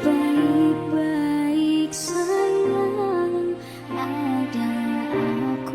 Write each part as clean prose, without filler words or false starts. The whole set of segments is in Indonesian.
Baik-baik sayang, ada aku.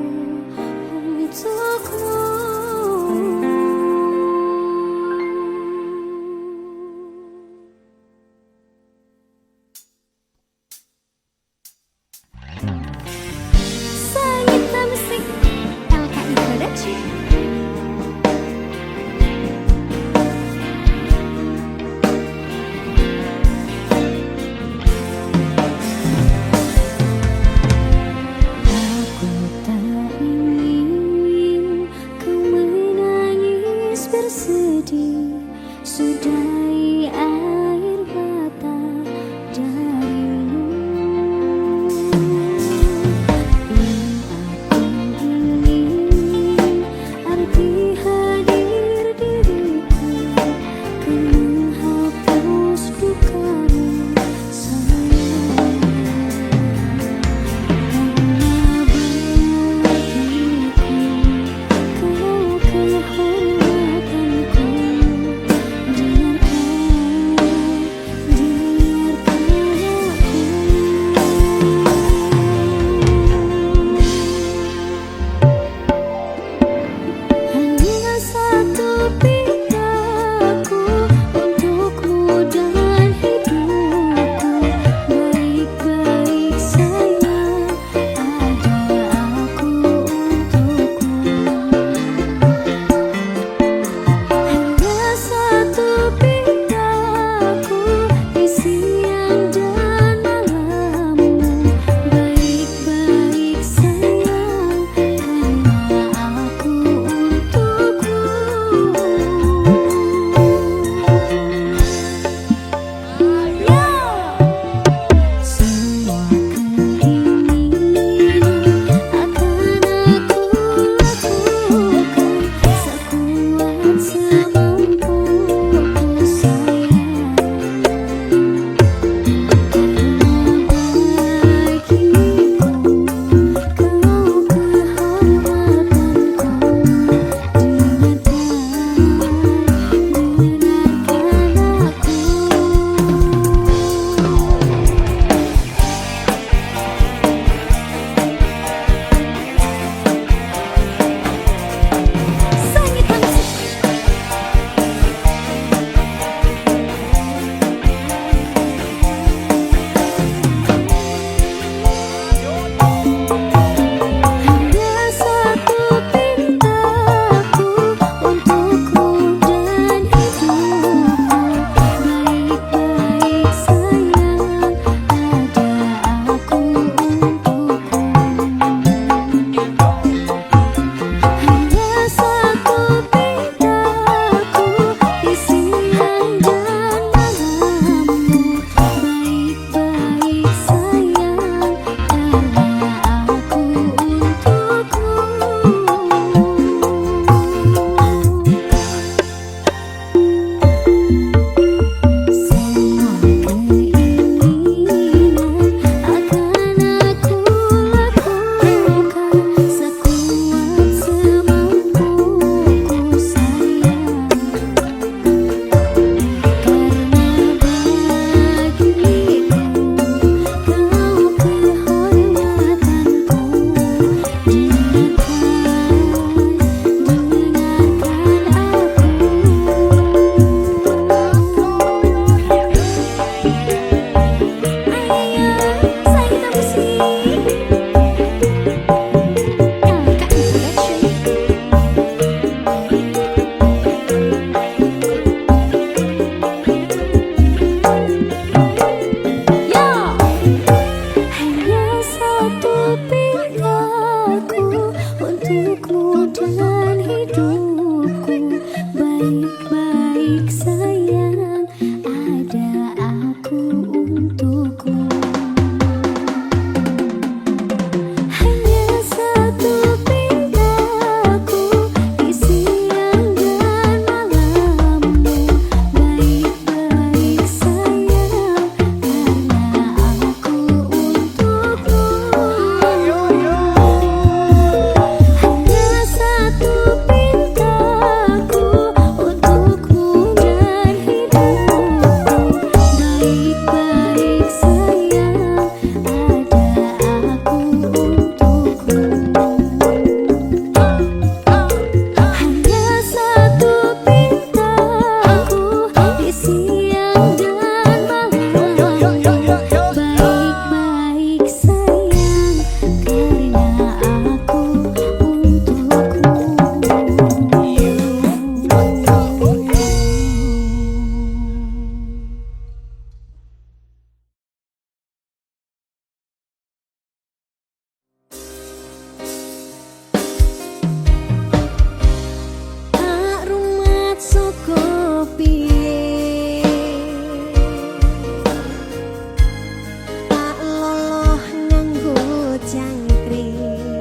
untukmu dan hidupku. Baik-baik sayang, ada aku untukmu. Hanya satu pintaku di siang dan malammu. Baik-baik sayang, karena aku untukmu. Hanya satu pintaku untukmu dan hidupku. Baik-baik sayang, ada aku untukmu. Hanya satu pintaku di siang dan malam. Baik-baik sayang, karena aku tak rumat soko piye, tak loloh nganggo jangkrik.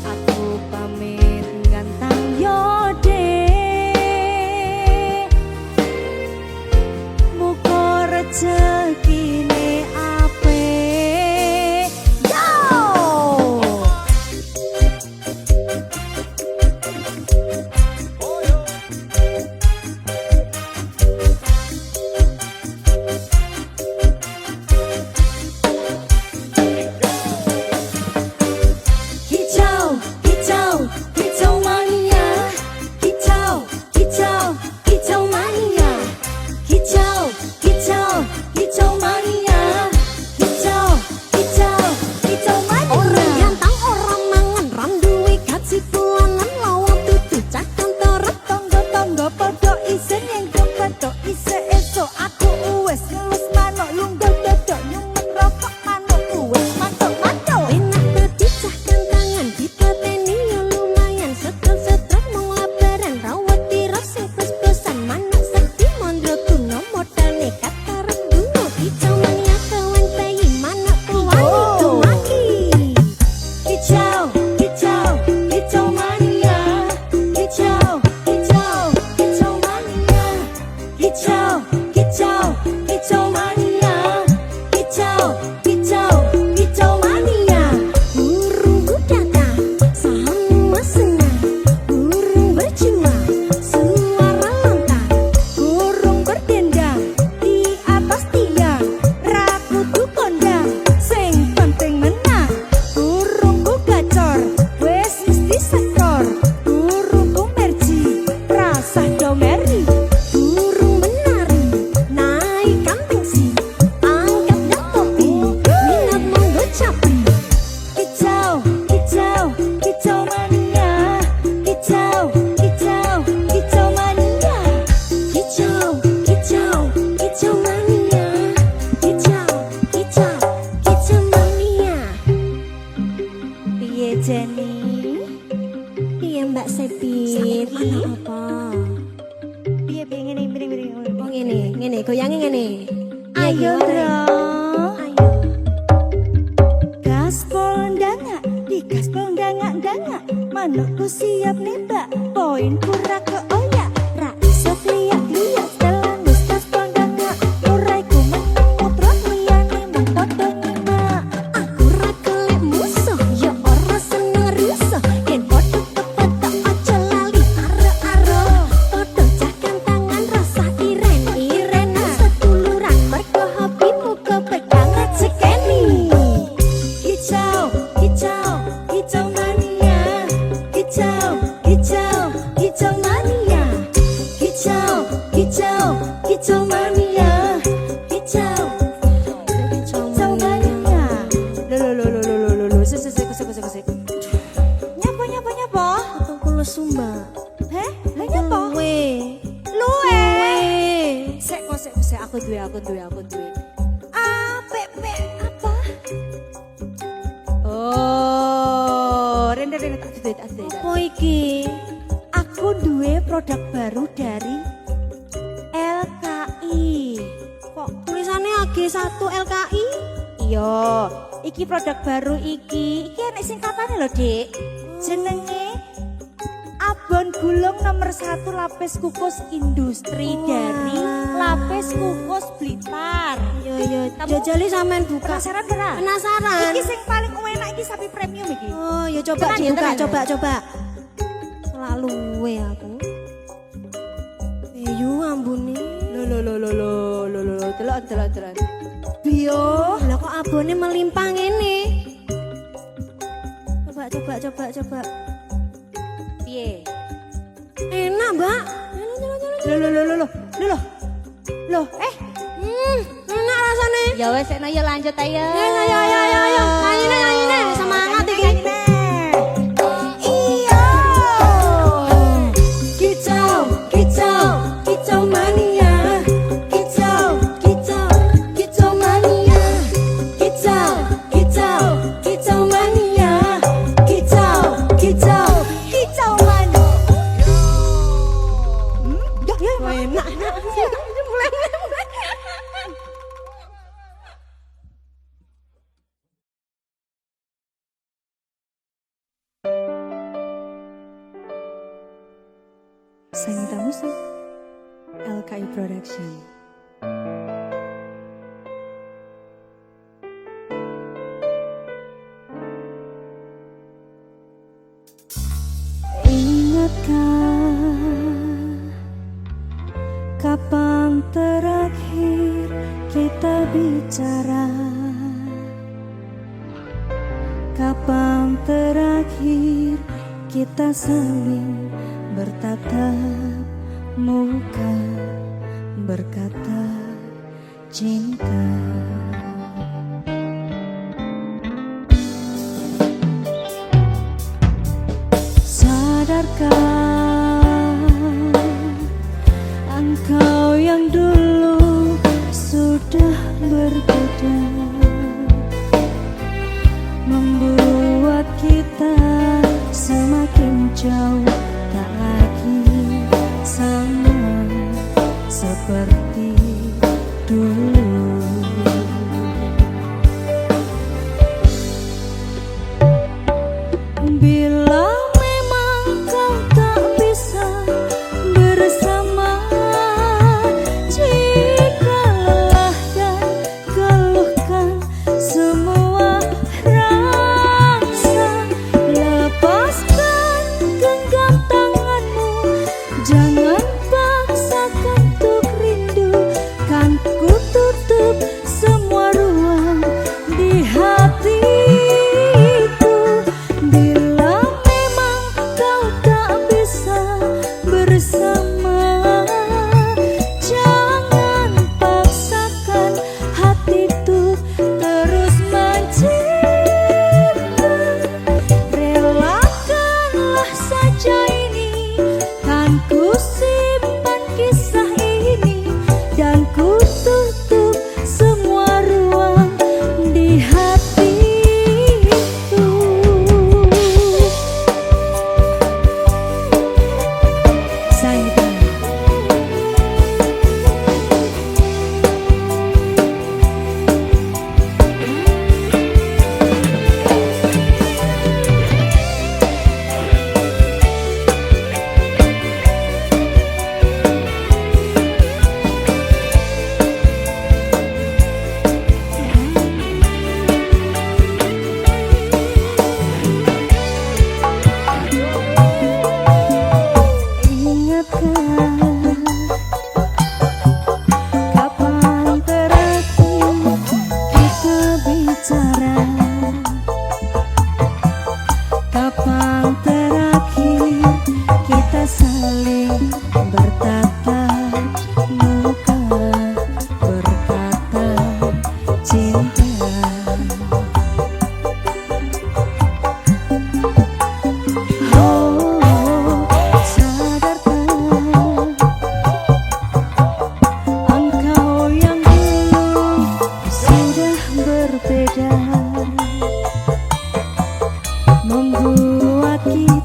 Aku pamit ngantang yode, muga rezekine apik. Yo! Hijau, hijau, hijau mania. Hijau, hijau, hijau mania. Hijau, hijau, hijau mania. Hijau, hijau, hijau mania. Orang gantang, orang mangan, ram duwe gaji bulanan, lawan tutu cakon torep, tonggo-tonggo podo isen yang kepedo ise esok. Aku uwes ngelus manuk lungguh dodok, nyumen rokok manuk uwes mantuk-mantuk. Enak dadi cah kantangan, dipateni yo lumayan. Setruk-setruk mung labaran, rawat tiros sing plus-plusan. Manuk sakti mondro kuno, modal nekat karep dungo. Hijau mania kawan bayi, manuk kuwani dumaki. Hijau, hijau, hijau mania. Hijau, hijau, hijau mania. Hijau, hijau, hijau mania. Hijau, hijau, hijau mania. Burungku datang, sama senang. Burung berjuang, suara lantang. Burung berdendang di atas tiang. Rakutu kondang, sing penting menang. Burungku gacor, wes mesti sekor. Burungku merji, rasa domeri. Burung menari, naik kambing sih. Angkat dah topi, minat monggo capri. Hijau, hijau, hijau mania. Hijau, hijau, hijau mania. Hijau, hijau, hijau mania. Hijau, hijau, hijau mania. Piye Jenny? Piye Mbak Sepit? Mana apa? Piye ngene miring-miring. Oh ngene, goyange ngene. Ayo bro. Ayo. Gaspol ndangak, di gaspol ndangak-ndangak. Manukku siap nembak, poinku ra keoyak. Ra iso kliak-kliak, setelangus gaspol ndangak. Uraiku meneng mutrot, liyane mung podo nyimak. Aku ra kelek musuh, ya ora seneng rusuh. Yen podo kepetok aja lali aro-aro. Podo cah kantangan rasa iren-irenan. Seduluran mergo hobimu kepegang rezekeni. Hijau, hijau, hijau mania. Hijau, hijau, hijau mania. Hijau, hijau, hijau mania. Hijau, hijau mania. Lo, sik. Nyapa? Aku lesumba. Heh, lah nyapa? Luwe. Sik, aku duwe. Apik apa? Oh. Apa iki? Aku duwe produk baru dari LKI. Kok tulisannya AG1 LKI? Iya, iki produk baru iki. Iki enek singkatane lho, Dik. Jenenge Abon Gulung nomor 1 lapis kukus industri dari lapis kukus Blitar. Yo jajali sampean buka. Penasaran ora? Penasaran. Iki sing paling enak iki sapi premium iki. Oh, ya coba Tenan, dibuka, tenan. coba. Selalu we aku. Ayo ambune. Lo, delok. Bio, Lah kok abone melimpah ngene? Coba. piye? Enak, Mbak. Lo. Enak rasane. Ya wes, ya lanjut ayo. Ayo. Nyanyi. Semangat iki. Iya. Kicau mania. Kicau mania. Kicau mania. Kicau mano. Ya. Wah, enak. Mulai. Sangita Musik LKI Production. Ingatkah kapan terakhir kita bicara? Kapan terakhir kita saling bertatap muka, berkata cinta? Sadarkah engkau yang dulu sudah berbeda, membuat kita semakin jauh, tak lagi sama seperti dulu. Bila memang kau tak bisa bersama, jika lelah dan keluhkan semua rasa, lepaskan genggam tanganmu, jangan paksakan untuk rindu, kan ku tutup semua ruang di hatiku. Bila memang kau tak bisa bersama, jangan paksakan hati tuh terus mencinta. Relakanlah saja ini, kan ku simpan kisah ini, dan ku tutup semua ruang di hatiku. Sangita. Ingatkah kapan terakhir kita bicara? Kapan terakhir kita saling bertatap muka, berkata cinta? Sadarkah engkau yang dulu sudah berbeda, membuat kita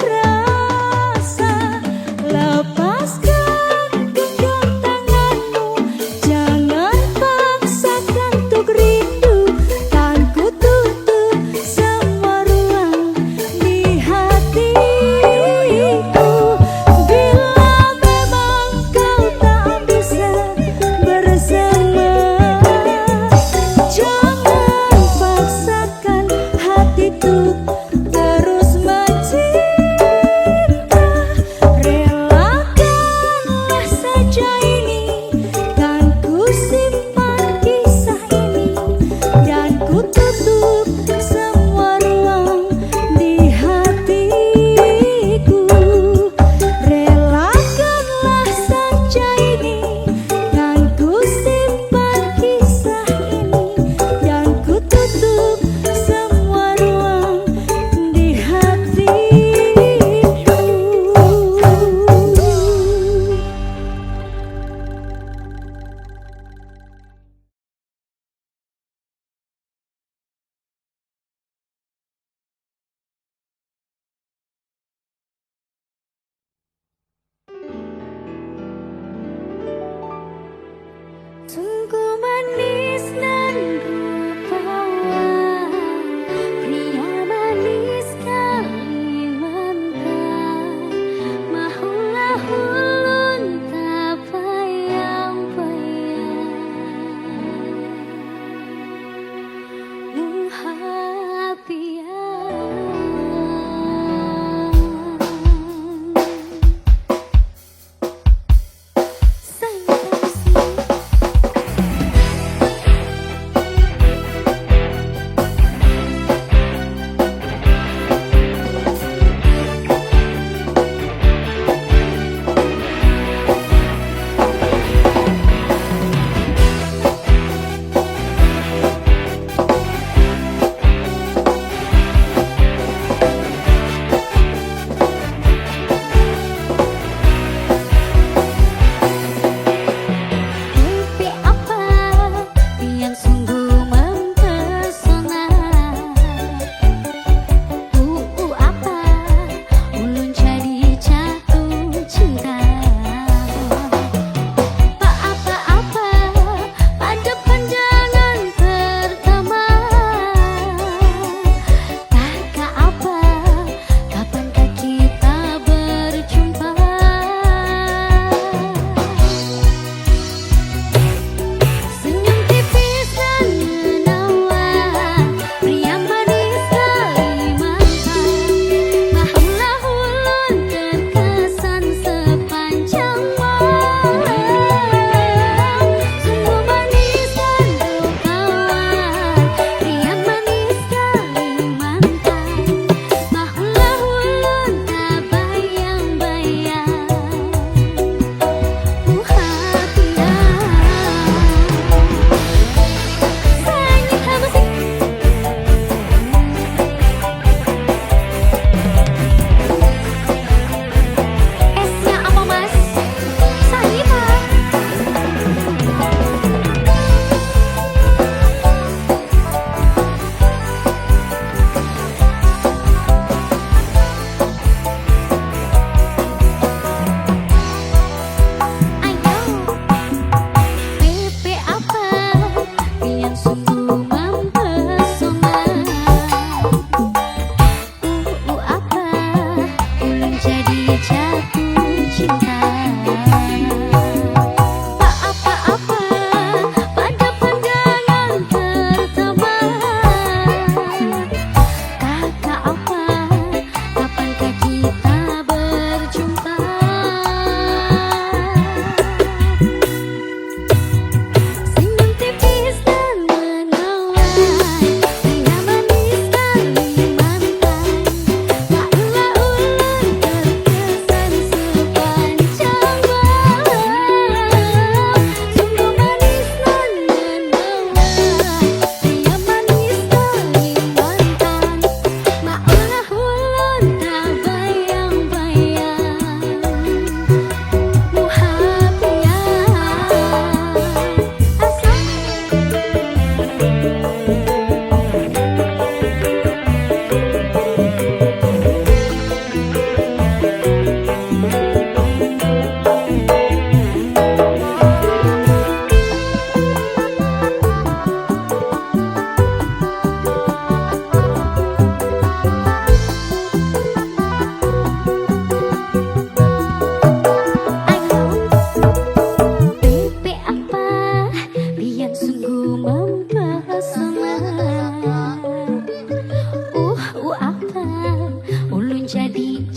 rasa. Lepaskan genggam tanganmu, jangan paksakan untuk rindu. Kan ku tutup semua ruang di hatiku. Bila memang kau tak bisa bersama, jangan paksakan hatiku terus mencinta.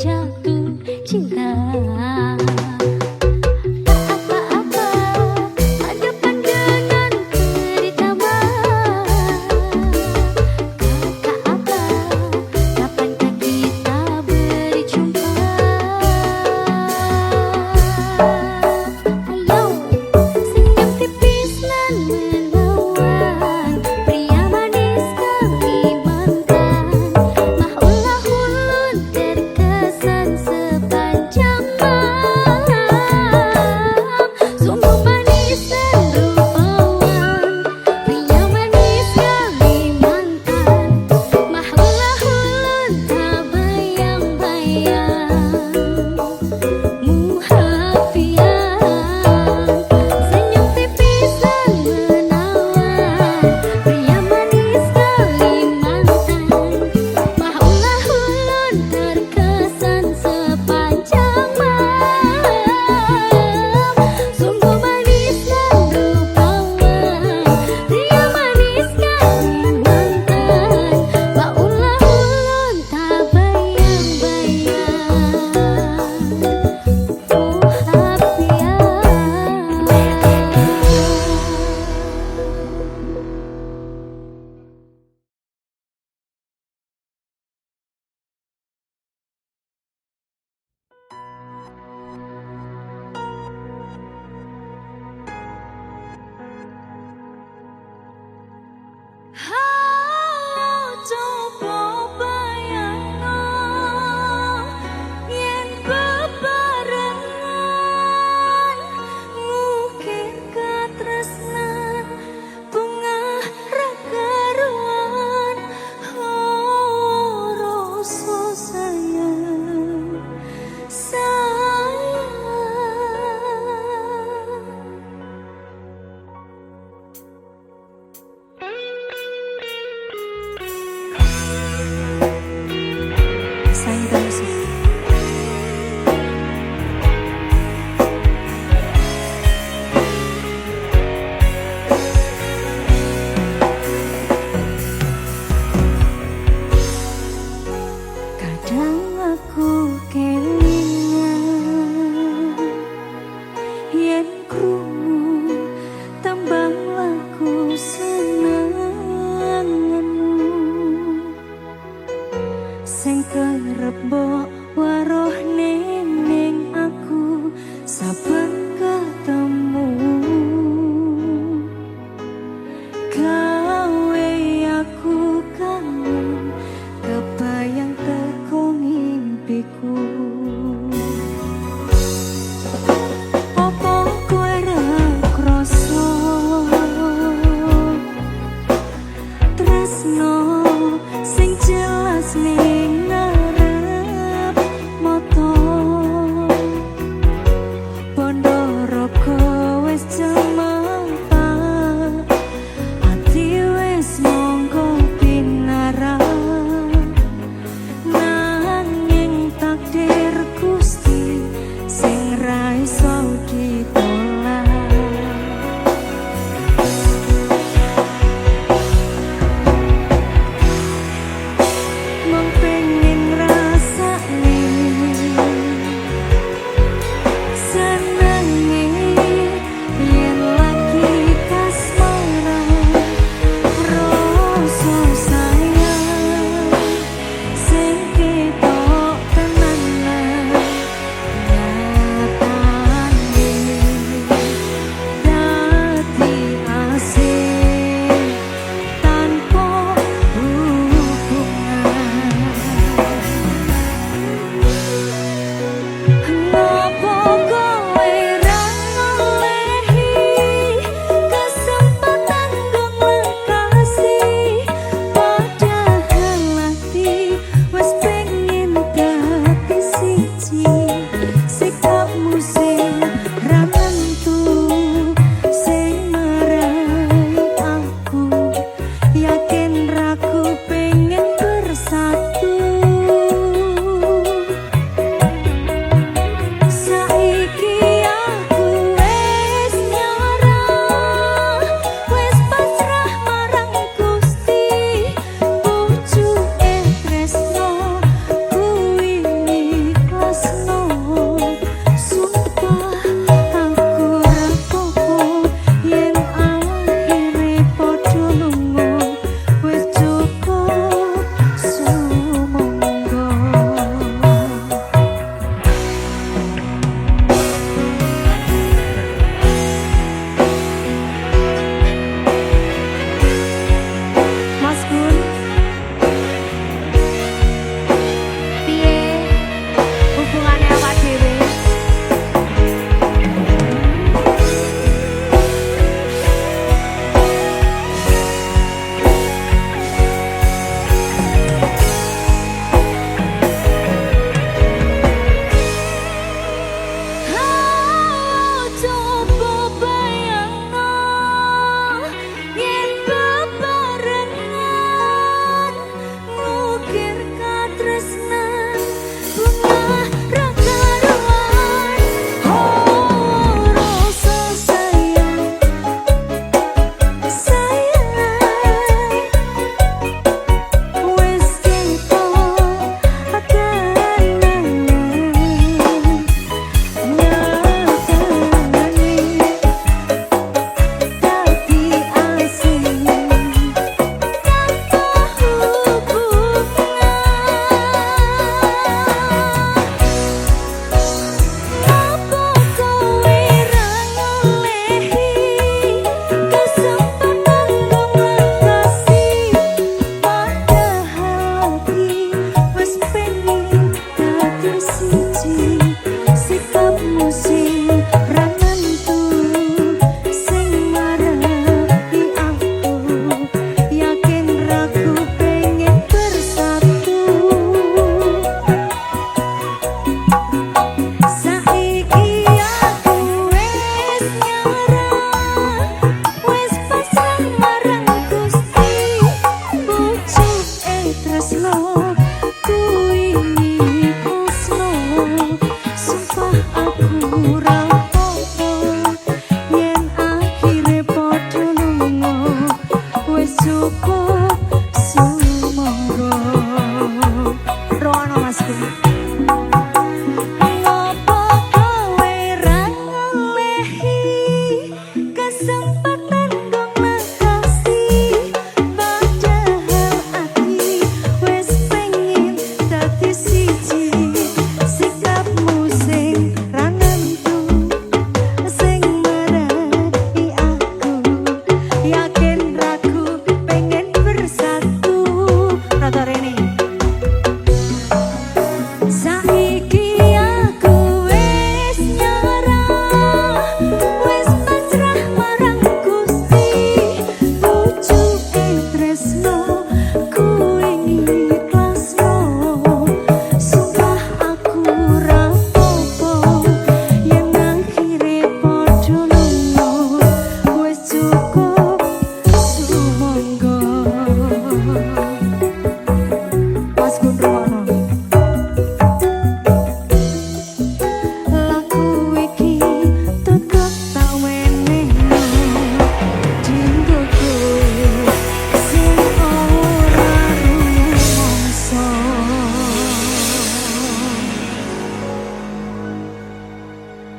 jatuh cinta. Tak apa-apa, hadapan dengan pertama. Tak apa, kapankah kita berjumpa? Ayo, senyum tipis nan menawan, pria manis Kalimantan. Maulah ulun terkesan sepanjang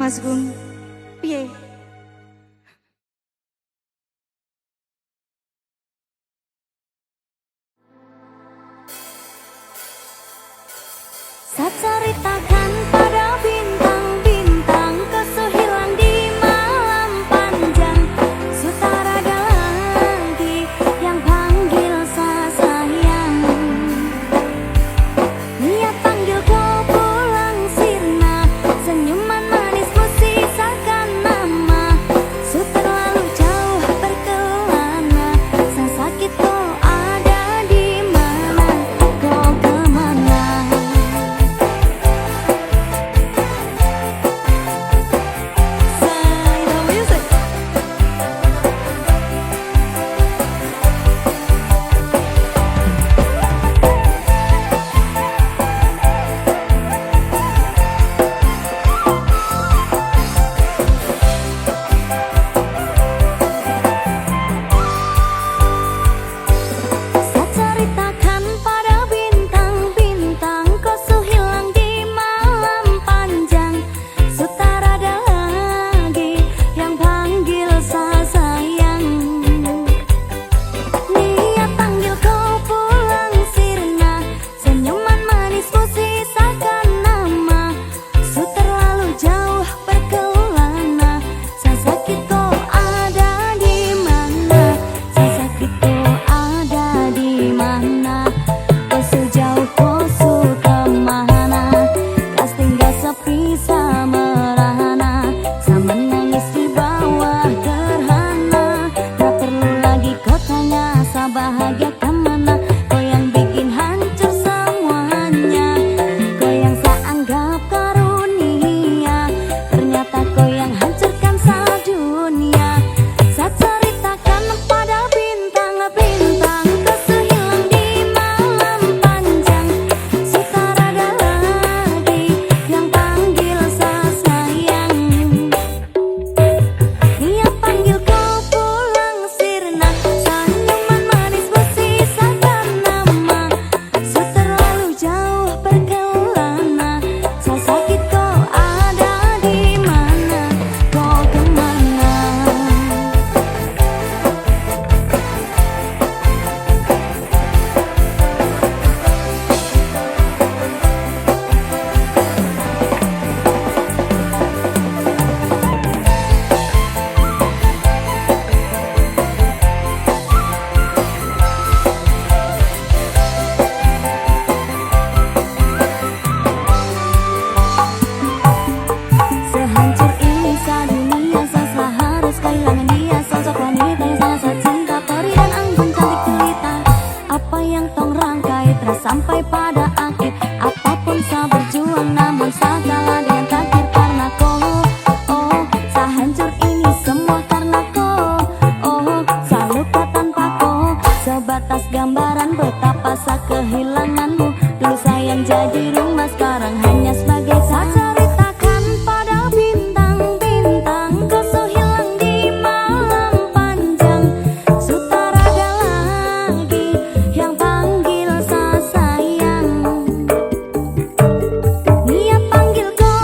Mas Gun, piye? Saya ceritakan pada bintang-bintang kesuhilang di malam panjang. Sutara lagi yang panggil saya sayang. Dia panggil kau pulang sirna, senyuman manismu sisakan nama. tak kalah dengan takdir karena kau. Oh, sehancur ini semua karena kau. Oh, seluka tanpa kau, sebatas gambaran betapa saya kehilanganmu. Dulu sayang jadi rumah, sekarang hanya sebagai saja. Ceritakan pada bintang-bintang, kau so hilang di malam panjang. Sutarada lagi yang panggil saya sayang. Dia panggil kau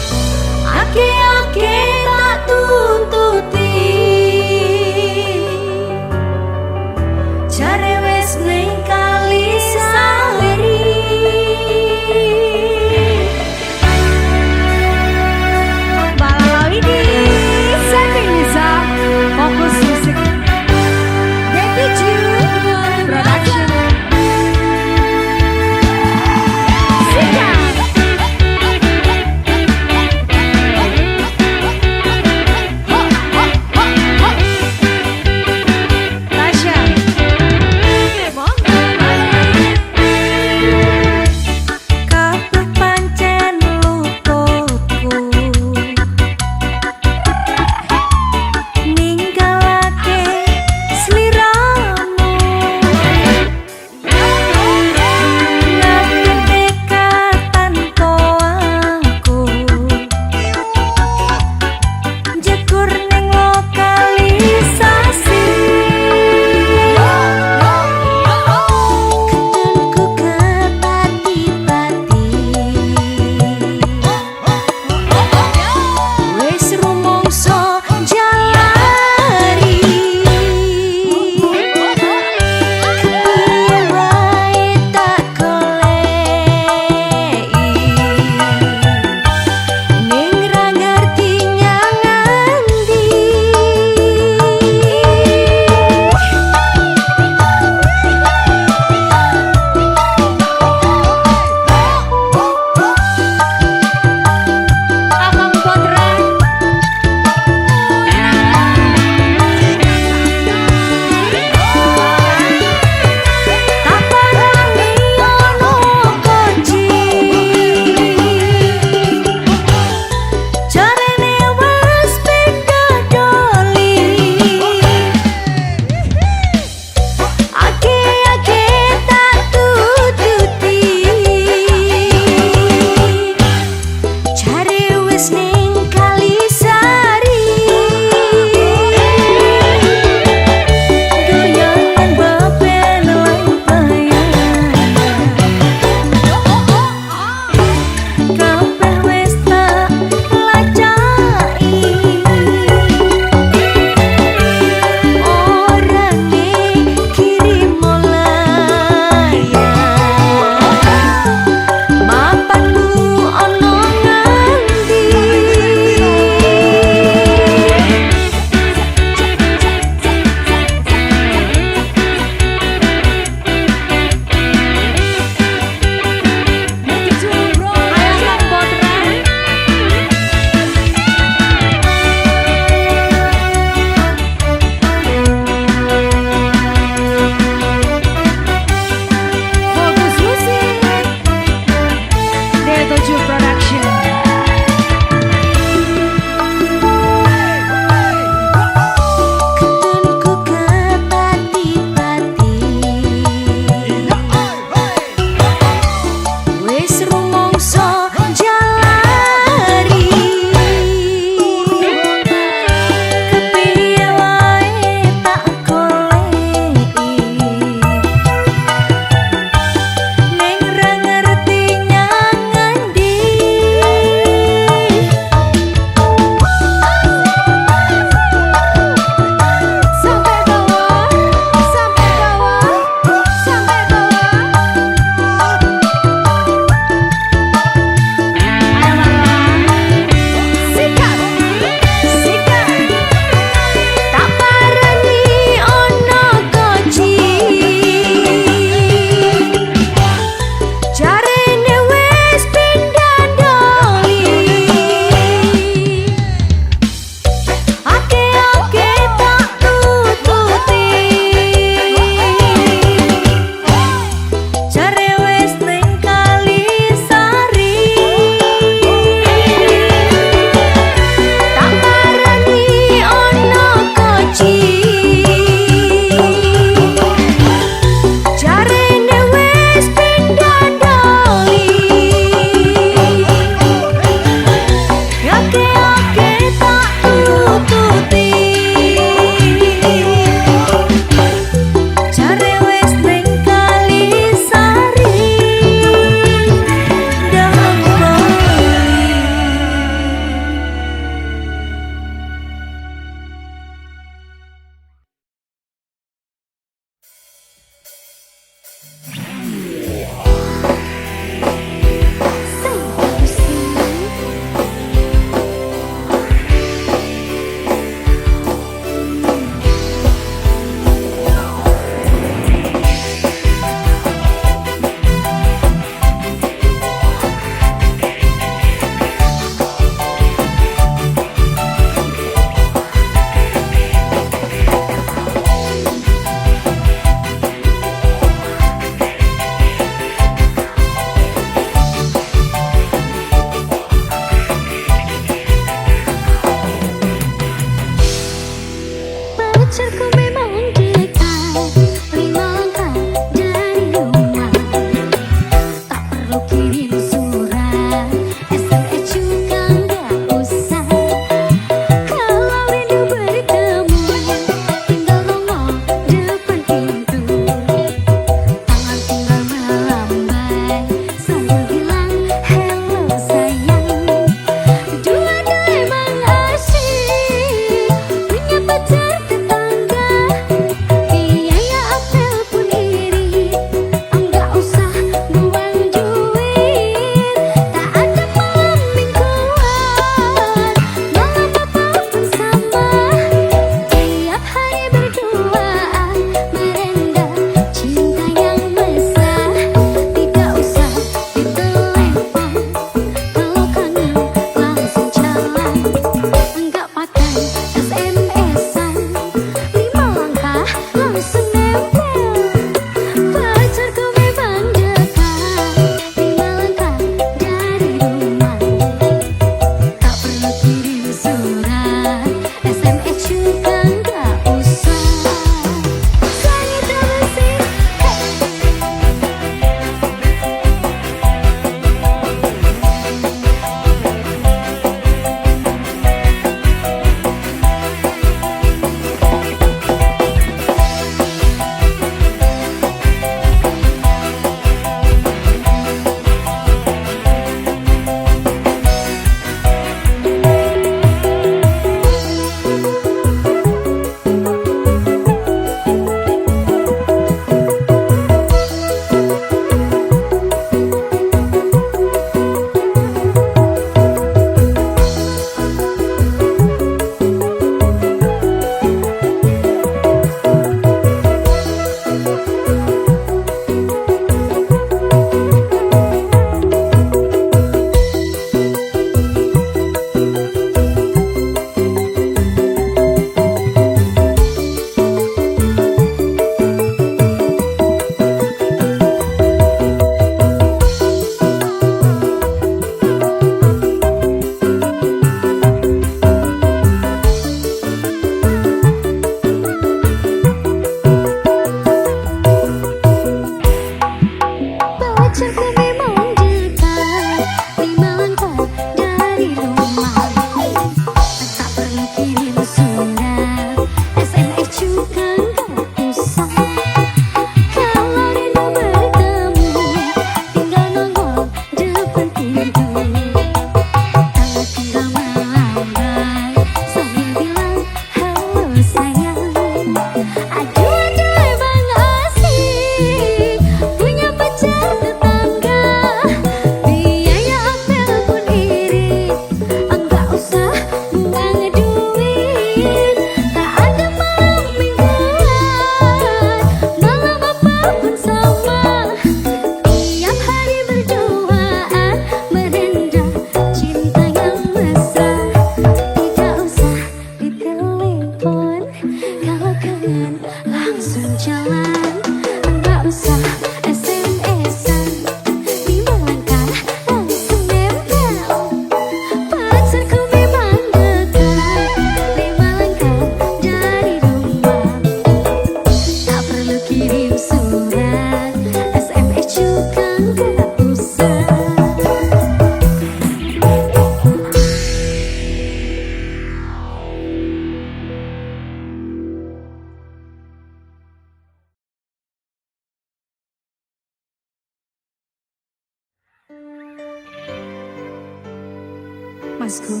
Mas Gun.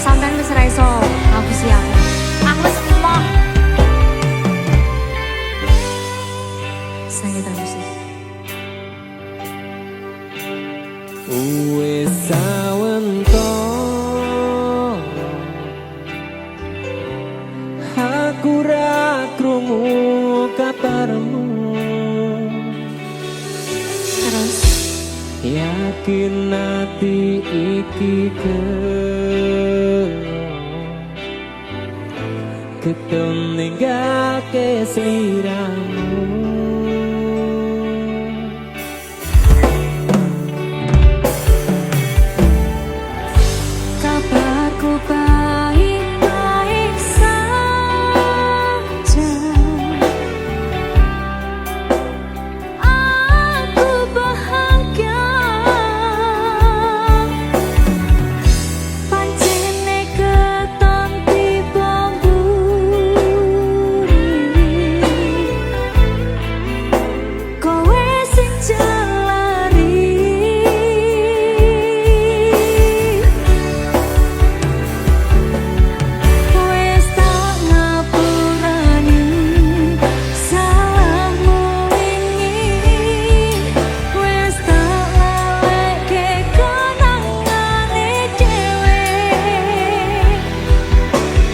Sampean wis ra iso ngapusi aku. Aku wis emoh. Saya terus. Wis sawento aku ra krungu kabarmu. Terus Yakin ati iki ketemu ninggake sliramu. Kabarku baik-baik saja. Aku bahagia. Pancene keton tiba mburi. Kowe sing jelari. Wes tak ngapurani salahmu wingi. Wes tak laleke kenangane dhewe.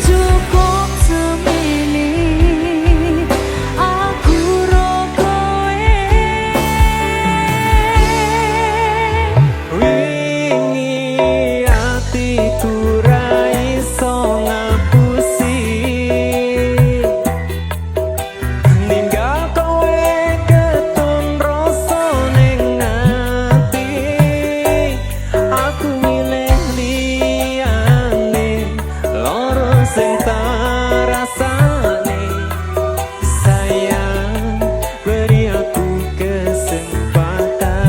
Cukup semene aku ro kowe. Wingi atiku ra iso ngapusi ninggal kowe keton rasa ning ati. Aku milih liyane loro sing tak rasane. Sayang beri aku kesempatan.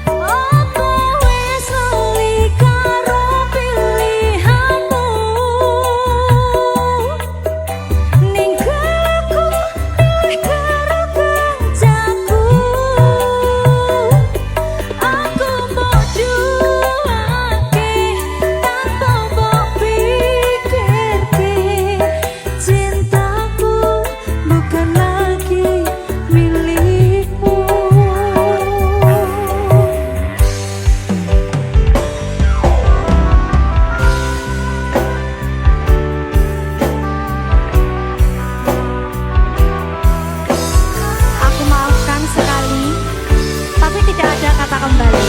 Apa wes lali karo pilihanmu. Ninggalku milih karo kancaku. Aku mbok duwake tanpa mbok pikirke. Cintaku bukan lagi milikmu. aku maafkan sekali, tapi tidak ada kata kembali.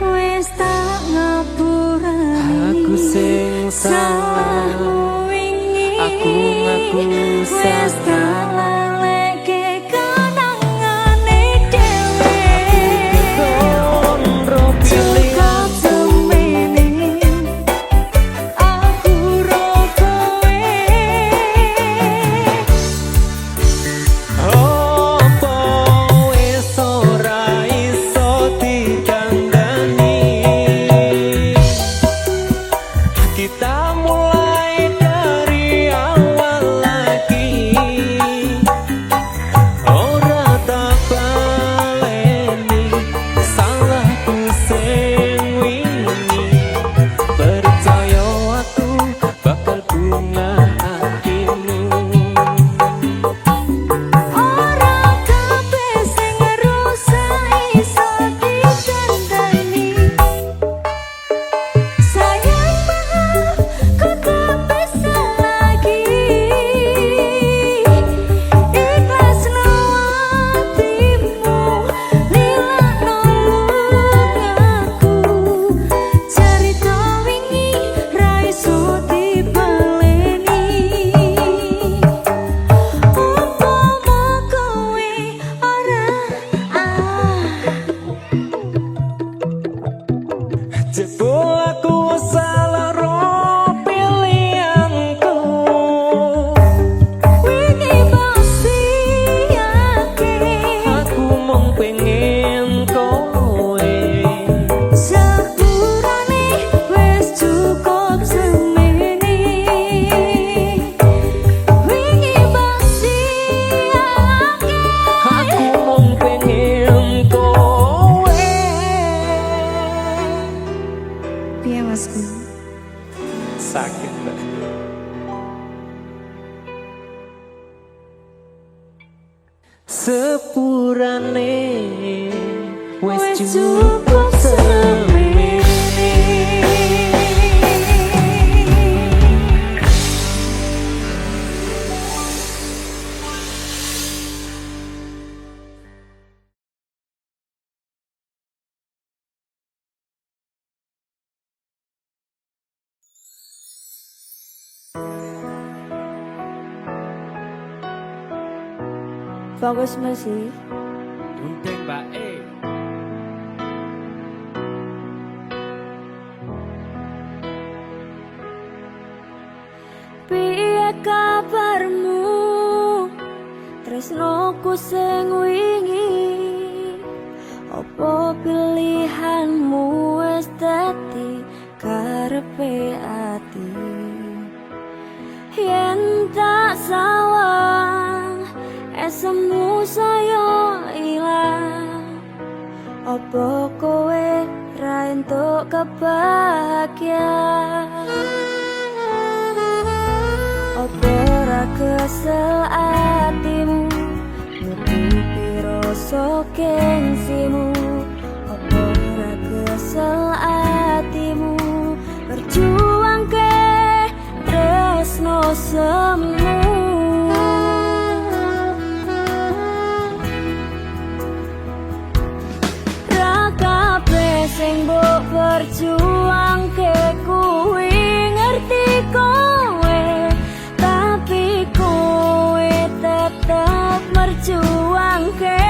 Wes tak ngapurani Aku sing salah, salahmu wingi. aku ngaku Wes tak salah. laleke kenangane dhewe. Aku sepurane wis cukup semene. Fokus musik. Gunting Mbak E. Piye kabarmu tresnoku sing wingi, apa pilihanmu wis dadi karepe ati? Yen tak sawang esemu saya ilang, apa kowe ra entuk kebahagiaan? Apa ra kesel atimu nutupi rasa gengsimu? Apa ra kesel atimu berjuang ke tresno semu? Ra kabeh sing mbok berjuang ke kuwi ngerti kowe, tapi kowe tetep merjuang ke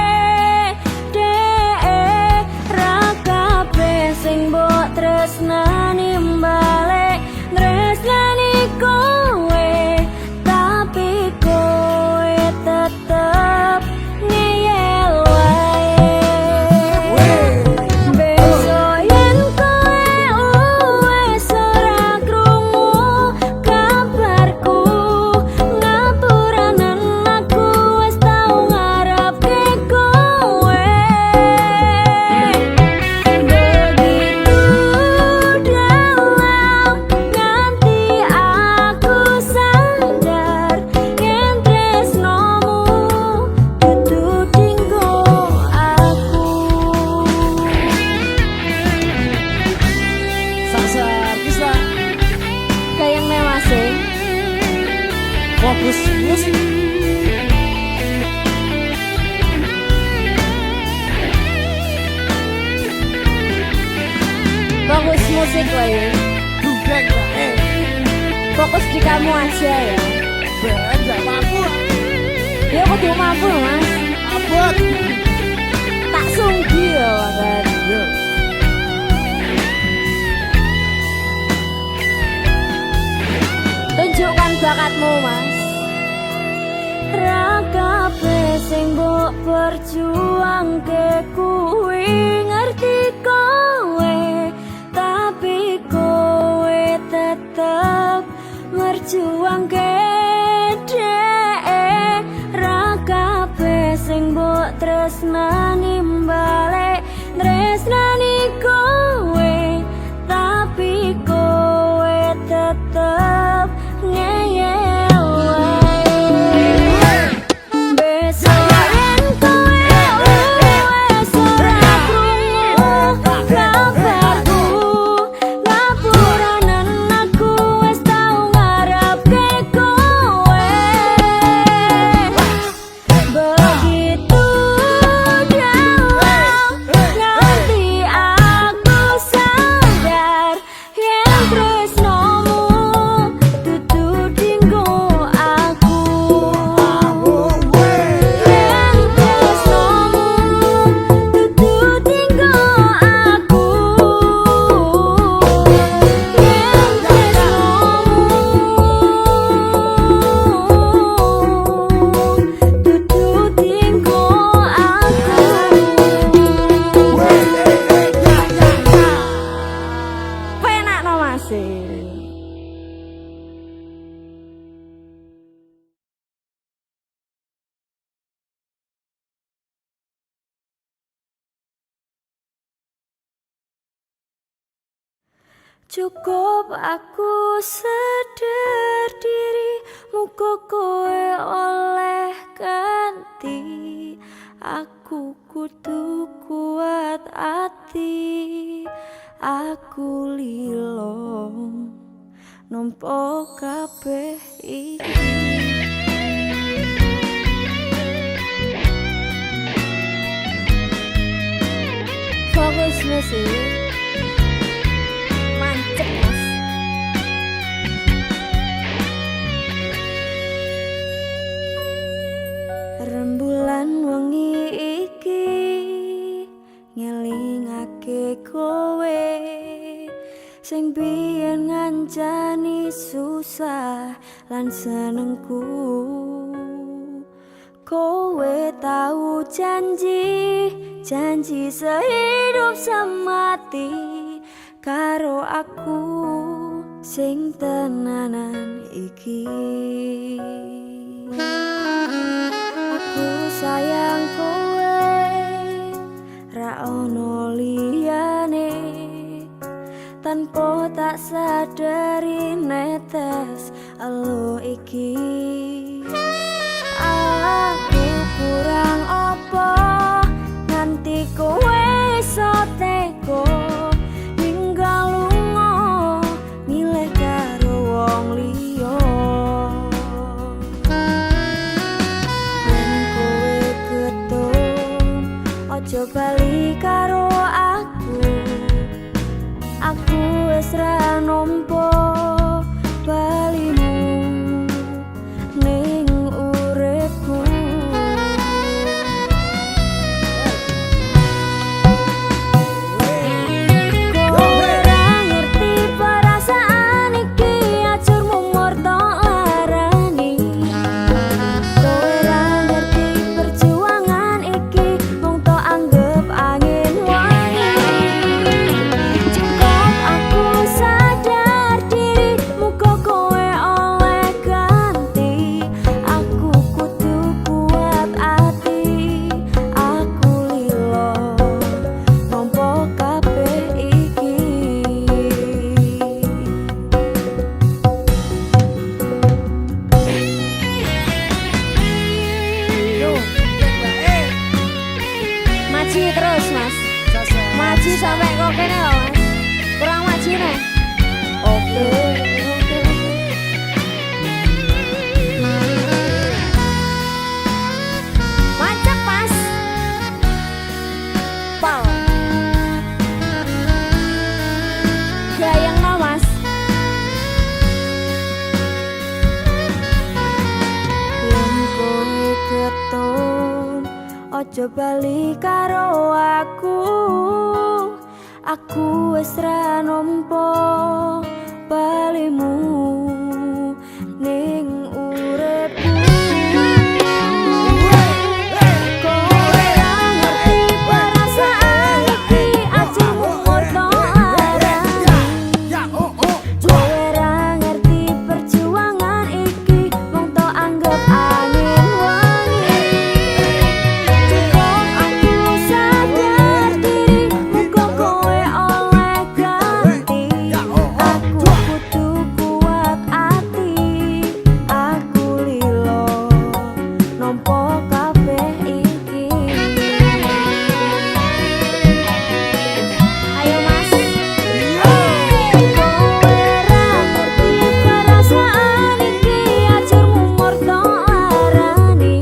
dek. Ra kabeh sing mbok tresnani balik tresnani kowe, tapi kowe tetep ngeyel wae. Besok yen kowe wis ora krungu kabarku, ngapuranen aku wis tau ngarepke kowe. Begitu dalam nganti aku sadar yen tresnomu dudu dinggo aku. Sasar bisa Kayang mewase fokus musik. Fokus musik lagi. Gunting Mbak E. Fokus di kamu aja ya. Enggak mampu. Ya kudu mampu mas. Abot. Tak sunggi ya kan. Tunjukkan bakatmu mas. ra kabeh sing mbok berjuang ke kuwi ngerti kowe, tapi kowe tetep merjuang ke dek. Ra kabeh sing mbok tresnani balik tresnani kowe, tapi kowe tetep ngeyel wae. Besok yen kowe wis ora krungu kabarku, ngapuranen aku wis tau ngarepke kowe. Begitu dalam Cukup aku sadar diri, muga kowe oleh ganti. Aku kudu kuat ati, aku lilo nampa kabeh iki. Fokus musik. Mancep mas. Rembulan wengi iki ngelingake kowe sing biyen ngancani susah lan senengku. Kowe tahu janji sehidup semati karo aku sing tenanan iki. Aku sayang kowe ra ono liyane, tanpa tak sadari netes elo iki. Aku kurang apa nganti kowe iso teko ninggal lunga milih karo wong liya. Yen kowe ketun aja bali karo aku wis ra nampa balimu ning uripku. Kowe ra ngerti perasaan iki, ajurmu murta larani. Kowe ra ngerti perjuangan iki, mung tok anggap angin wangi. Cukup aku sadar diri, muga kowe oleh ganti. Aku kudu kuat ati, aku lilo nampa kabeh iki. Yo, Dundeng bae. Maju terus mas. Sasa. Maju sampai kok kene loh mas. Kurang maju nih. Oke. Mantap mas. Pal. Gayang no mas. Yen kowe ketun aja bali karo aku wis ra nampa balimu ning uripku. Kowe ra ngerti perasaan iki, ajurmu murta larani. Ya, oh, oh. Kowe ra ngerti perjuangan iki, mung tok anggap angin wangi. Cukup aku sadar diri, muga kowe oleh ganti. Aku kudu kuat ati, aku lilo nampa kabeh iki. Ayo mas. Kowe ra ngerti perasaan iki, ajurmu murta larani.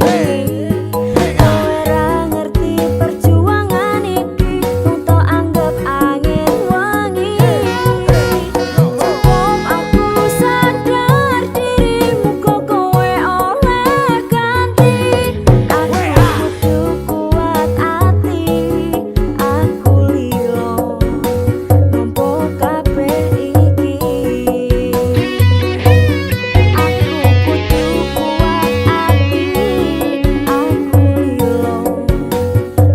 Kowe ra ngerti perjuangan iki, mung tok anggap angin wangi. Cukup aku sadar diri, muga kowe oleh ganti. Aku kudu kuat ati, aku lilo nampa kabeh iki. Aku kudu kuat ati, aku lilo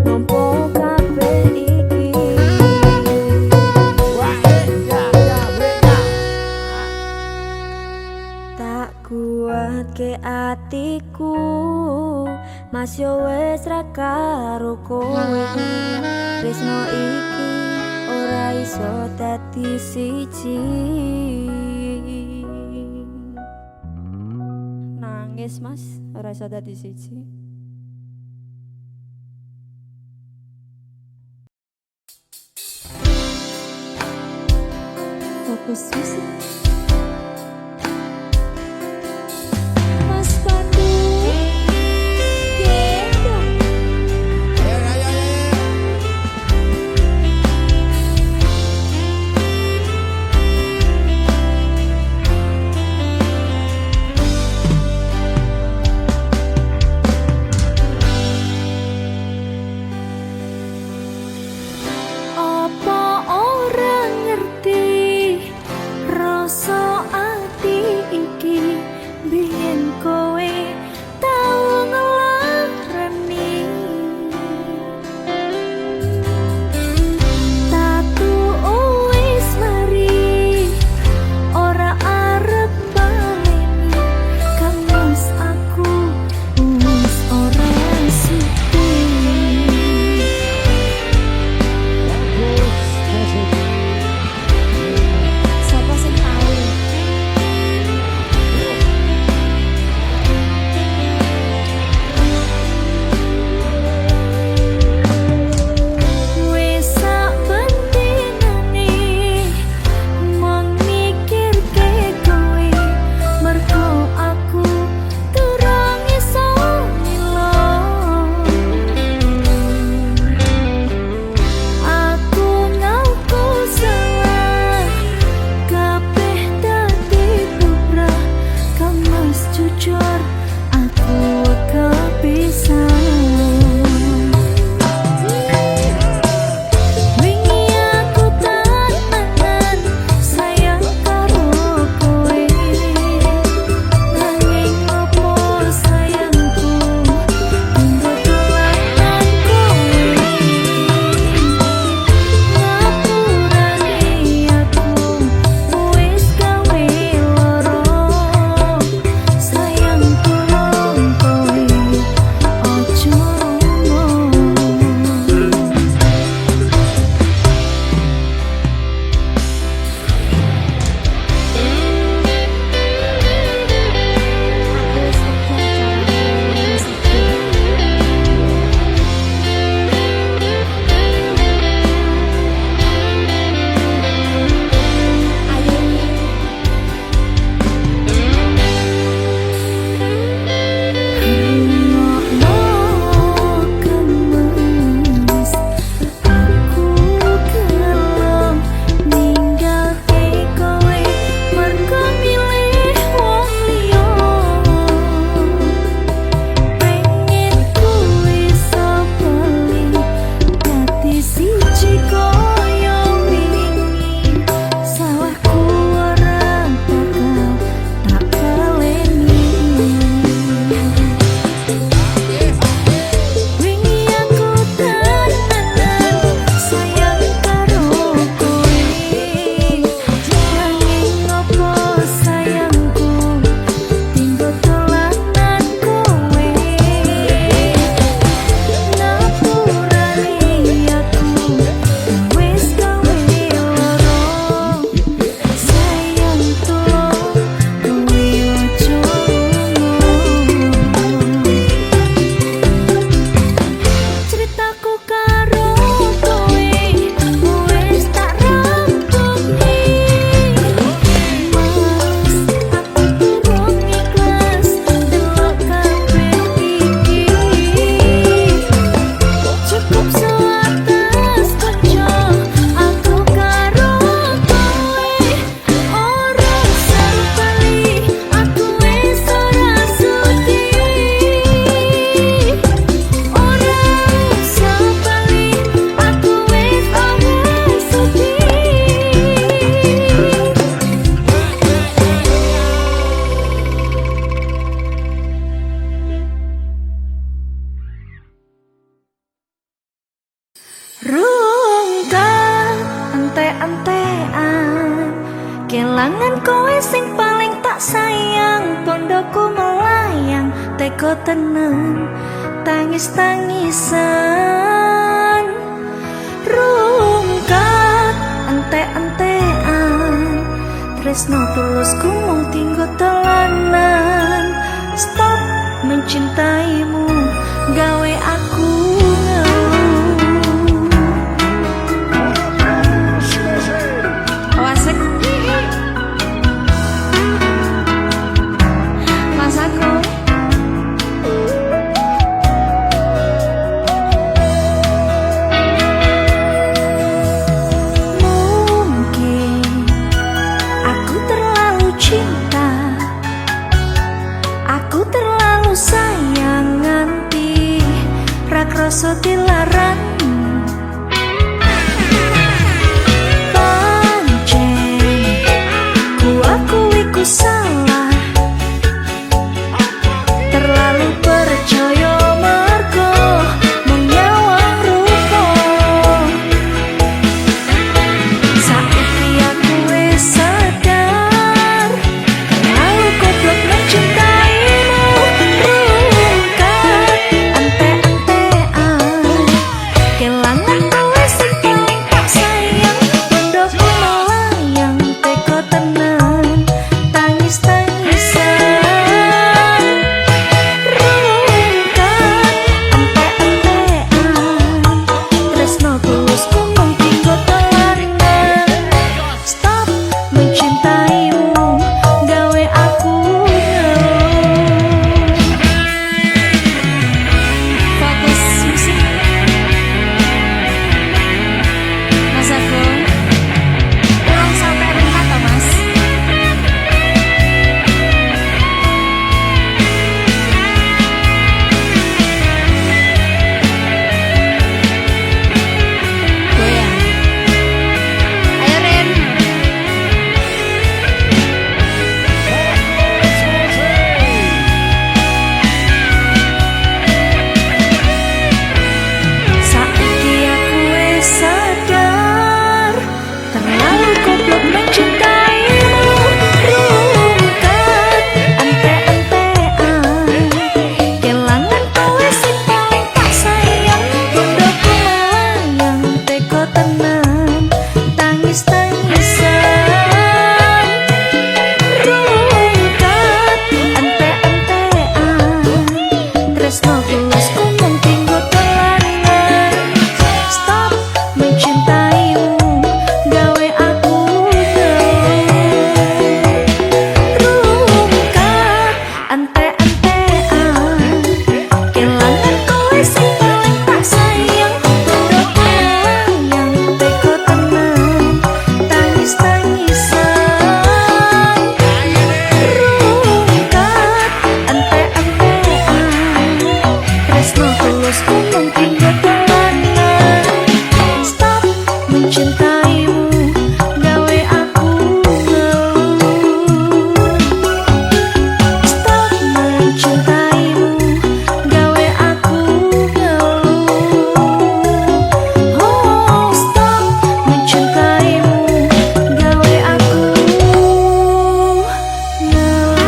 nampa kabeh iki. Wah, ya, ya. Tak kuat ke atiku, mas yo wis ra karo kowe. Tresno iki ora iso dadi siji. Nangis mas, ora iso dadi siji. Fokus musik. Mas Pandu, gendong. Ayo, ayo, ayo. Apa orang ngerti rasa ati iki biyen kowe tau ngelarani tatu wis mari ora arep baleni kamus aku wis ora suci. Sapa sing tahu? Wis sak pentingane mung mikirke kowe mergo aku durung iso milo. Aku ngaku salah kabeh dadi bubrah kamas jujur aku kepisah. Wingi aku temenan sayang karo kowe nanging opo sayangku tunggu dolanan kowe ngapurane aku wis gawe loro sayang tolong kowe ojo kemes aku gelem ninggalke kowe mergo milih wong liya pengen kowe iso bali dadi siji koyo wingi salahku ora bakal tak baleni. Wingi aku temenan sayang karo kowe nanging opo sayangku tinggo dolanan kowe ngapurane aku wis gawe loro sayang tolong kowe ojo ceritaku karo kowe wis tak rampungi mas aku durung ikhlas delok kabeh iki cukup sewatas kanca aku karo kowe ora sempali aku wis ora sudi ora sempali aku wis ora sudi. Rungka ante-antean kelangan kowe sing paling tak sayang pondoku melayang teko tenang tangis-tangisan rungkat Tresno tulusku mung tinggo telanan. Stop mencintaimu gawe aku ngeluh. Wasek Mas aku mungkin aku terlalu cinta, aku terlalu sayang nganti rak rasa dilarang. Pancen ku akui ku salah, terlalu percaya mergo menyawang rupa. Saiki aku wis sadar, terlalu goblok mencintaimu. Rungkat ante-antean, kelangan kowe sing paling tak sayang. Bodohku melayang teko tenan, tangis-tangisan. Rungkat ante-antean, tresno tulusku mung tinggo telanan. Stop mencintaimu gawe aku ngeluh. fokus musik. Mas aku ulang sampai ring kata mas. Goyang. Ayo Ren. Saiki aku wis sadar, terlalu goblok mencintaimu. Rungkat ante-antean, kelangan kowe sing paling tak sayang. Bodohku melayang teko tenan, tangis-tangisan. Rungkat ante-antean, tresno tulusku mung tinggo telanan. Stop mencintaimu gawe aku ngeluh. Rungkat ante-antean, kelangan kowe sing paling tak sayang. Bodohku melayang teko tenan, tangis-tangisan. Rungkat ante-antean, tresno tulusku mung tinggo telanan. Stop mencintaimu gawe aku ngeluh. Stop mencintaimu gawe aku ngeluh. Oh, stop mencintaimu gawe aku ngeluh.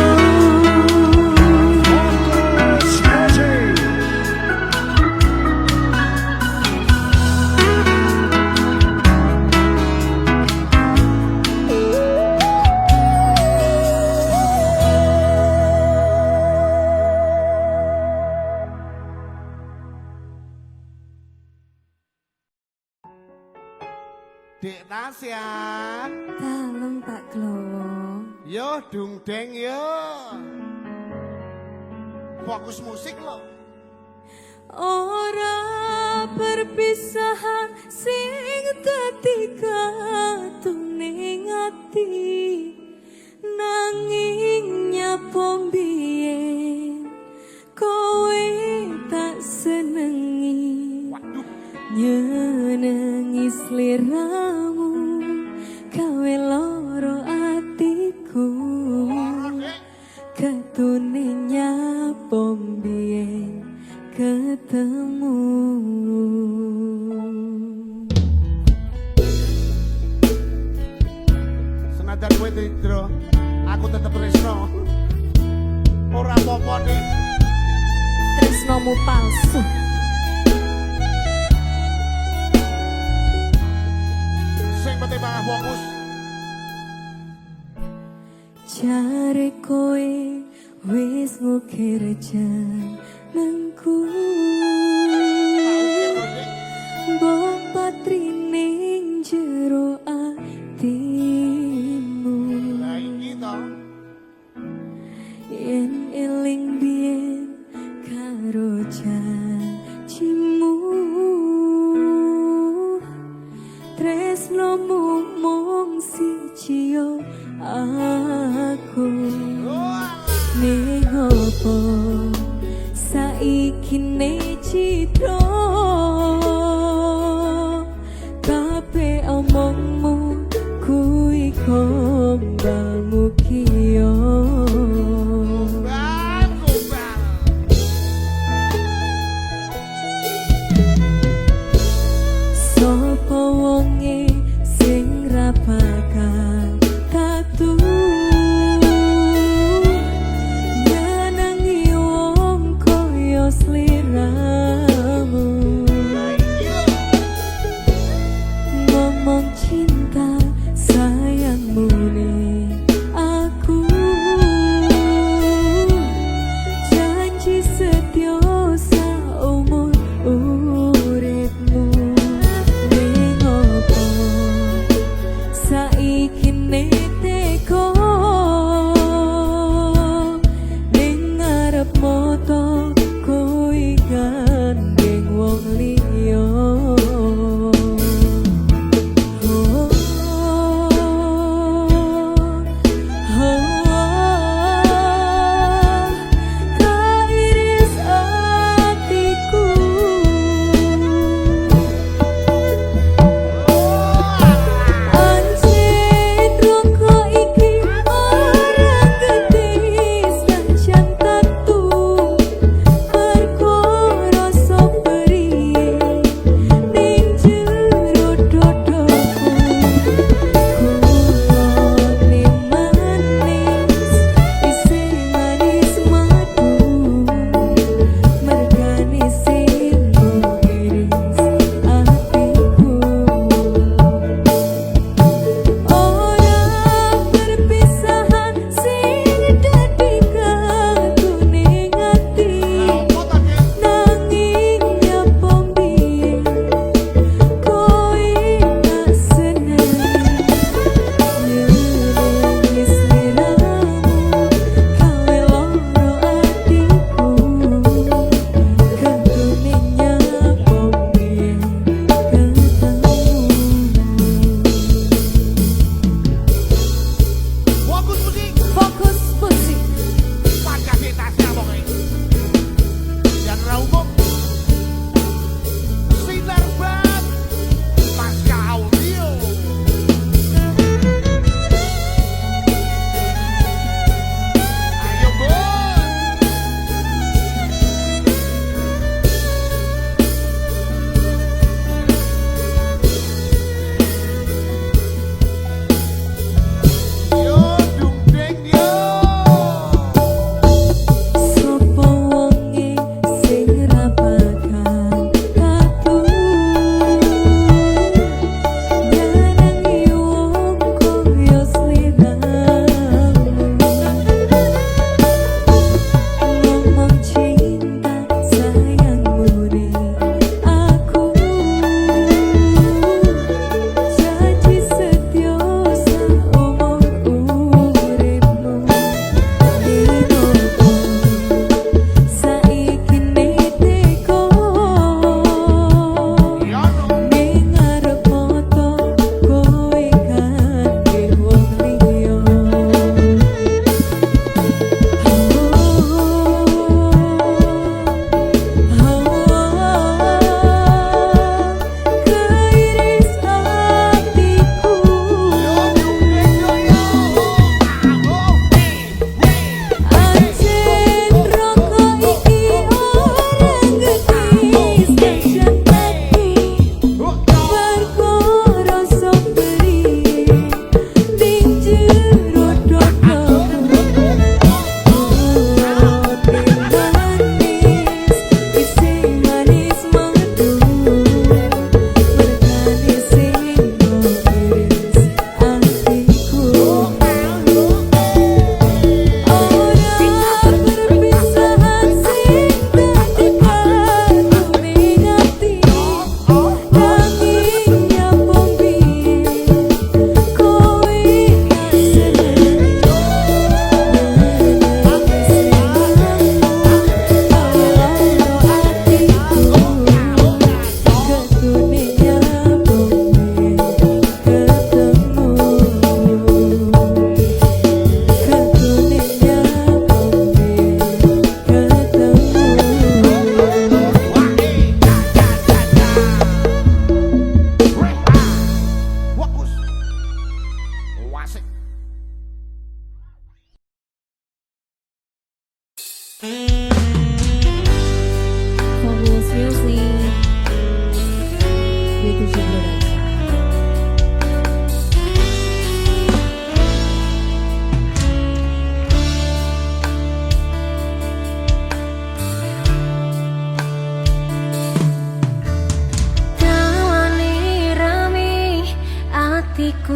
Dek Tasya. Dalem Pak Glowo. Yo dung deng yo. Fokus musik lo. Ora perpisahan sing dadi katuning ati, nanging nyapa biyen kowe tak senengi. Waduh. Nyenengi sliramu gawe loro atiku, ketune nyapa biyen ketemu. Senajan kowe tridro, aku tetep tresno. Ora apa-apa nih. Tresnomu palsu. Sing penting banget fokus. Jare koe wis ngukir jenengku Mbok patri ning jero atimu Lah iki to. Yen eling biyen karo janjimu Tresnomu mung siji yo aku Ning opo saiki ne citra Kabeh omongmu kuwi konggalmu kiyo Sopo wonge sing ra bakal tatu Nyanangi wong koyo sliramu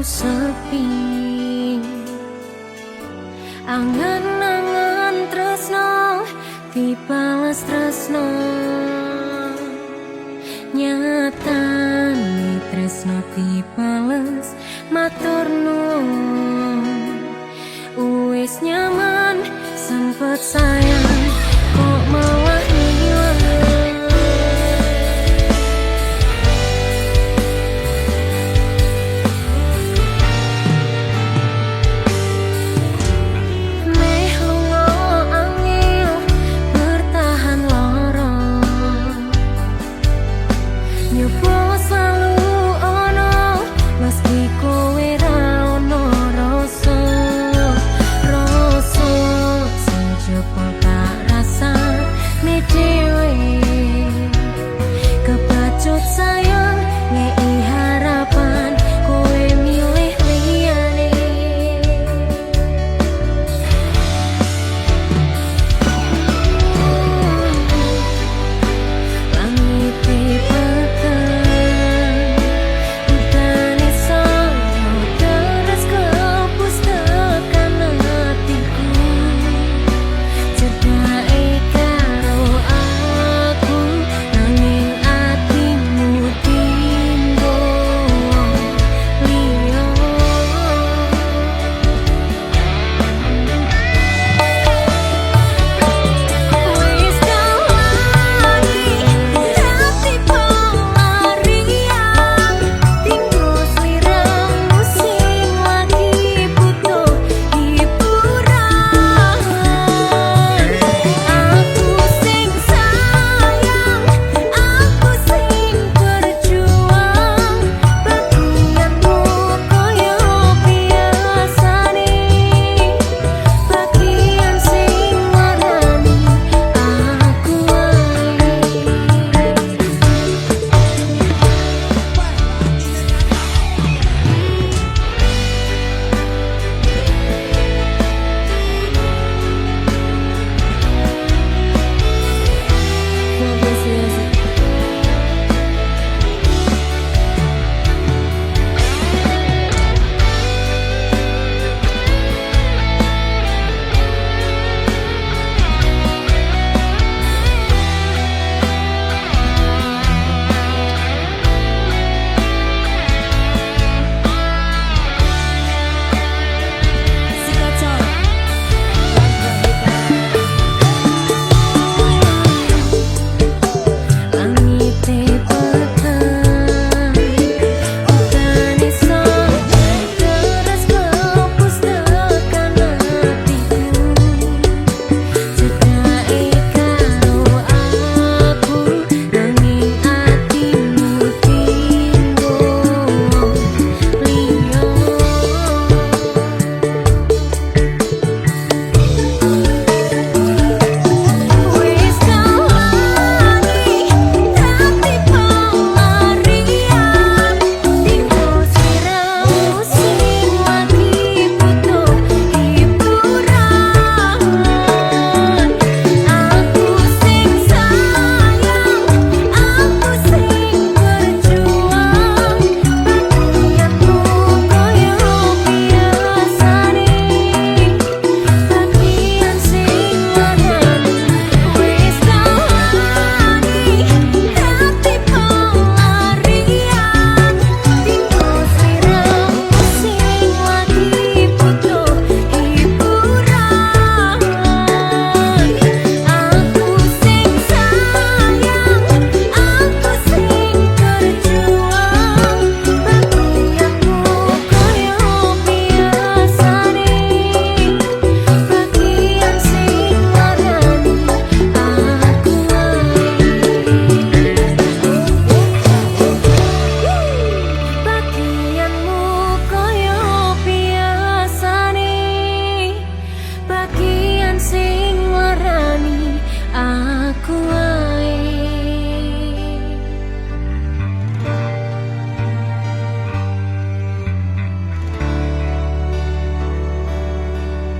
sepi angan-angan tresno dibales tresno nyatane tresno dibales matur nuwun wis nyaman sempet sayang kok malah hilang sayang ngei harapan kowe milih liyane langit petang utane sono terus kepus tekan hatiku cedake karo aku nanging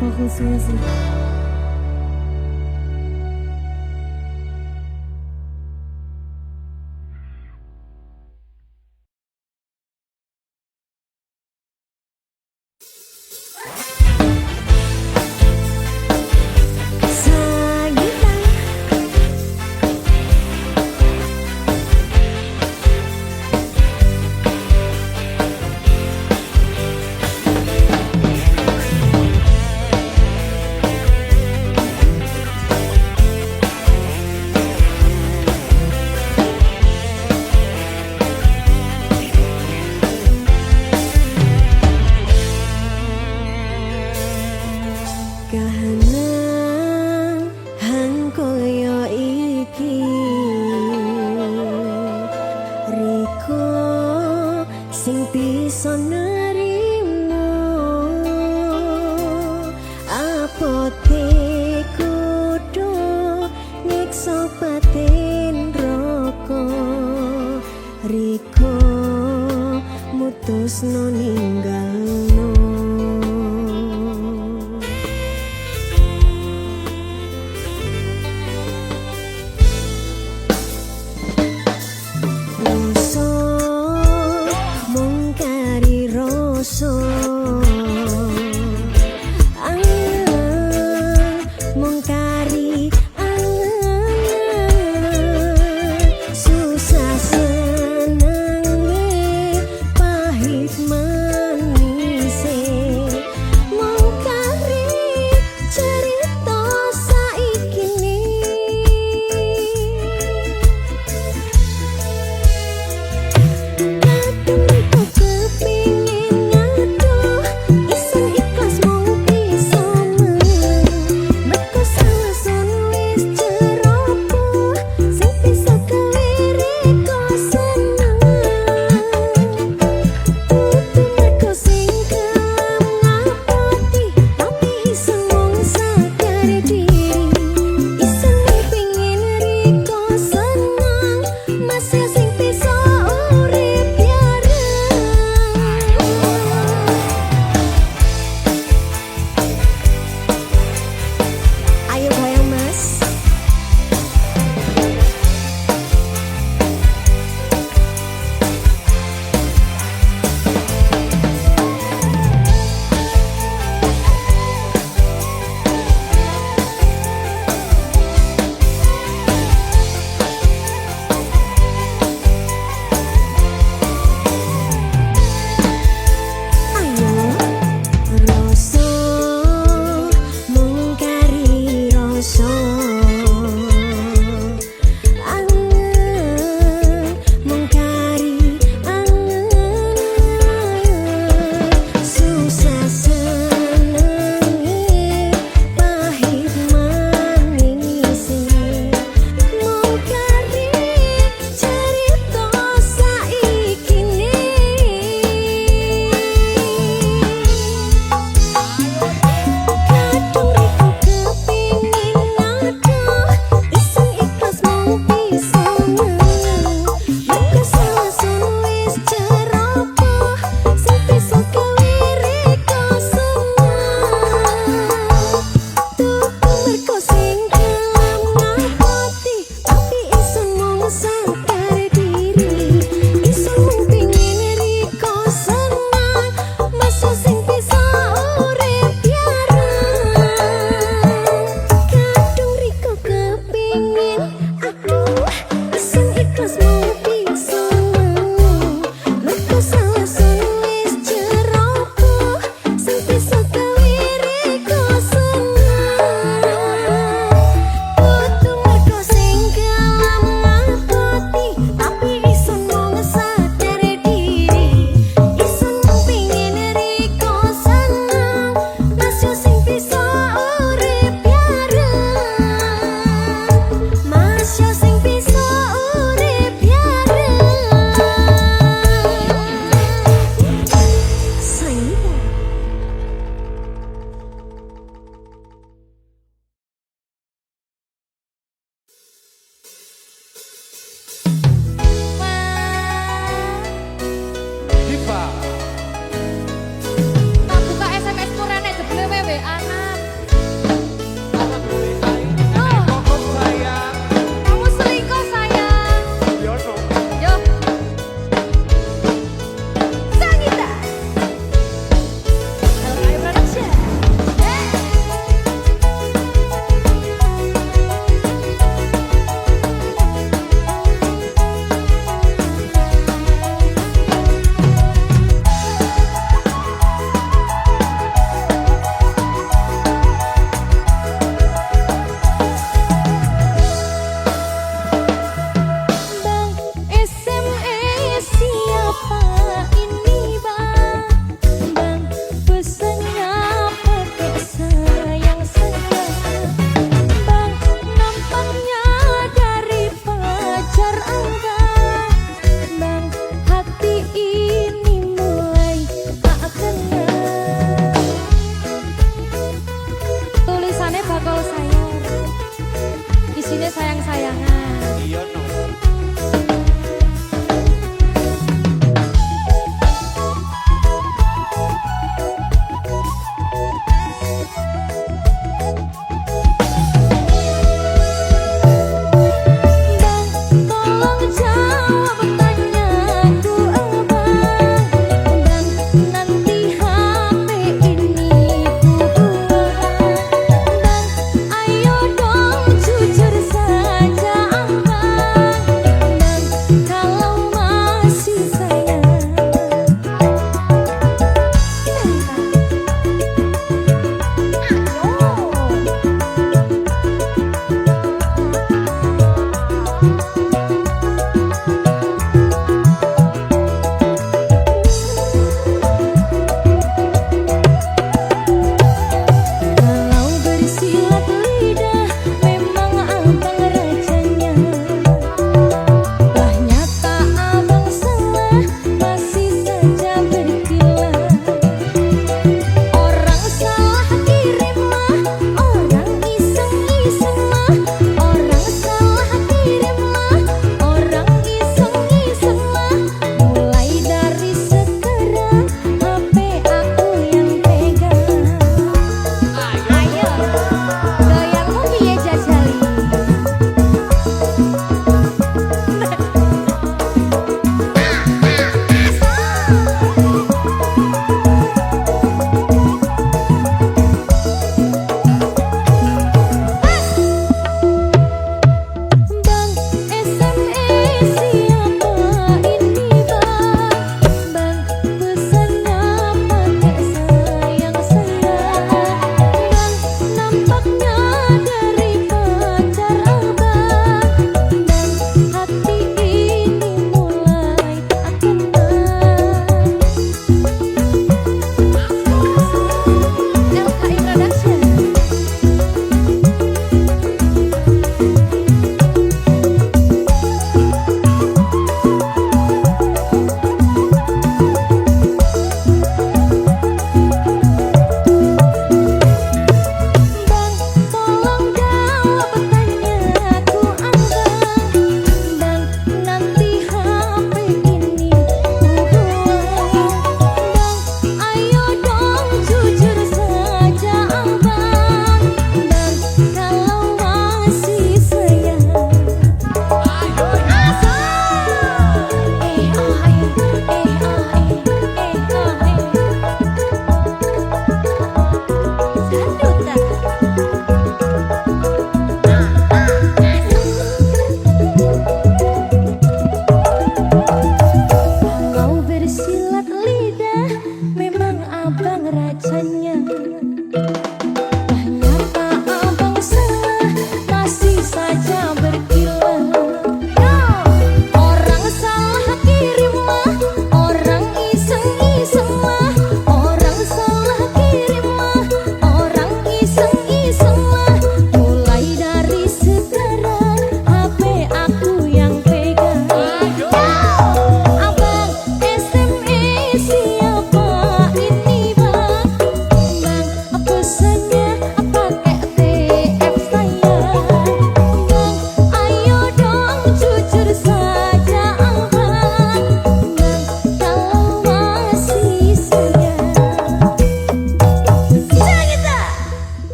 Fokus musik. iso nerimo apote kudu nyiksa batin roko Riko mutusno ninggal